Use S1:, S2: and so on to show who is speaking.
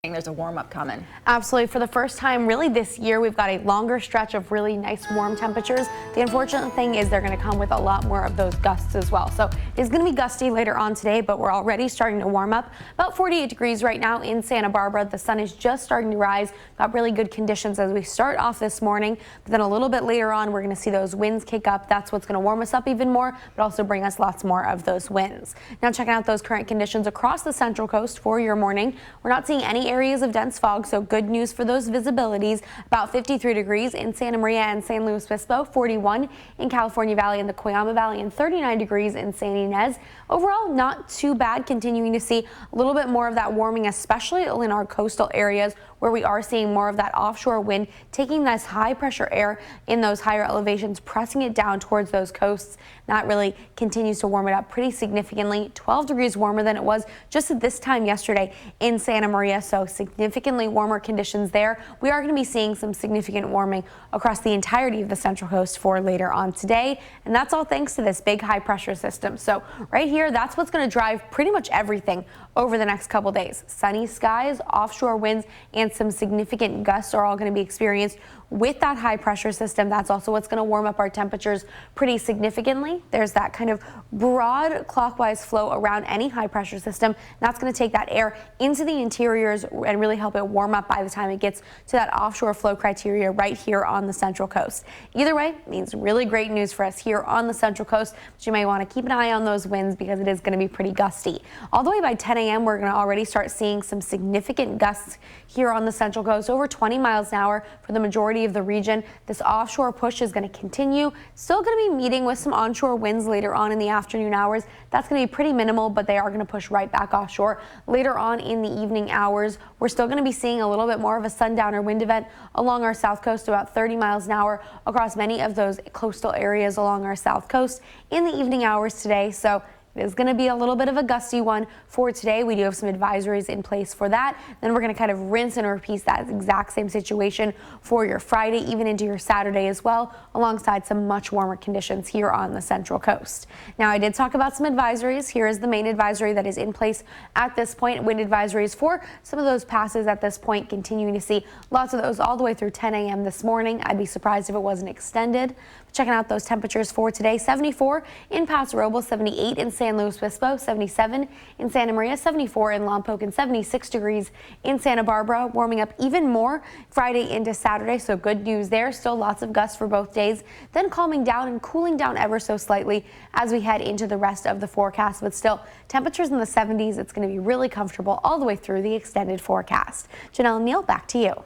S1: There's a warm up coming.
S2: Absolutely. For the first time really this year, we've got a longer stretch of really nice warm temperatures. The unfortunate thing is they're going to come with a lot more of those gusts as well. So it's going to be gusty later on today, but we're already starting to warm up. About 48 degrees right now in Santa Barbara. The sun is just starting to rise. Got really good conditions as we start off this morning. But then a little bit later on, we're going to see those winds kick up. That's what's going to warm us up even more, but also bring us lots more of those winds. Now checking out those current conditions across the Central Coast for your morning. We're not seeing any areas of dense fog, so good news for those visibilities. About 53 degrees in Santa Maria and San Luis Obispo, 41 in California Valley and the Cuyama Valley, and 39 degrees in San Ynez. Overall, not too bad. Continuing to see a little bit more of that warming, especially in our coastal areas where we are seeing more of that offshore wind taking this high pressure air in those higher elevations, pressing it down towards those coasts. That really continues to warm it up pretty significantly. 12 degrees warmer than it was just at this time yesterday in Santa Maria, so significantly warmer conditions there. We are going to be seeing some significant warming across the entirety of the Central Coast for later on today, and that's all thanks to this big high pressure system. So right here, that's what's going to drive pretty much everything over the next couple days. Sunny skies, offshore winds, and some significant gusts are all going to be experienced with that high pressure system. That's also what's going to warm up our temperatures pretty significantly. There's that kind of broad clockwise flow around any high pressure system. That's going to take that air into the interiors and really help it warm up by the time it gets to that offshore flow criteria right here on the Central Coast. Either way, means really great news for us here on the Central Coast, but you may want to keep an eye on those winds because it is going to be pretty gusty. All the way by 10 a.m. we're going to already start seeing some significant gusts here on the Central Coast, over 20 miles an hour for the majority of the region. This offshore push is going to continue. Still going to be meeting with some onshore winds later on in the afternoon hours. That's going to be pretty minimal, but they are going to push right back offshore later on in the evening hours. We're still going to be seeing a little bit more of a sundowner wind event along our south coast, about 30 miles an hour across many of those coastal areas along our south coast in the evening hours today. So it is going to be a little bit of a gusty one for today. We do have some advisories in place for that. Then we're going to kind of rinse and repeat that exact same situation for your Friday, even into your Saturday as well, alongside some much warmer conditions here on the Central Coast. Now, I did talk about some advisories. Here is the main advisory that is in place at this point. Wind advisories for some of those passes at this point, continuing to see lots of those all the way through 10 a.m. this morning. I'd be surprised if it wasn't extended. Checking out those temperatures for today: 74 in Paso Robles, 78 in San Luis Obispo, 77 in Santa Maria, 74 in Lompoc, and 76 degrees in Santa Barbara. Warming up even more Friday into Saturday, so good news there. Still lots of gusts for both days, then calming down and cooling down ever so slightly as we head into the rest of the forecast, but still temperatures in the 70s. It's going to be really comfortable all the way through the extended forecast. Janelle and Neil, back to you.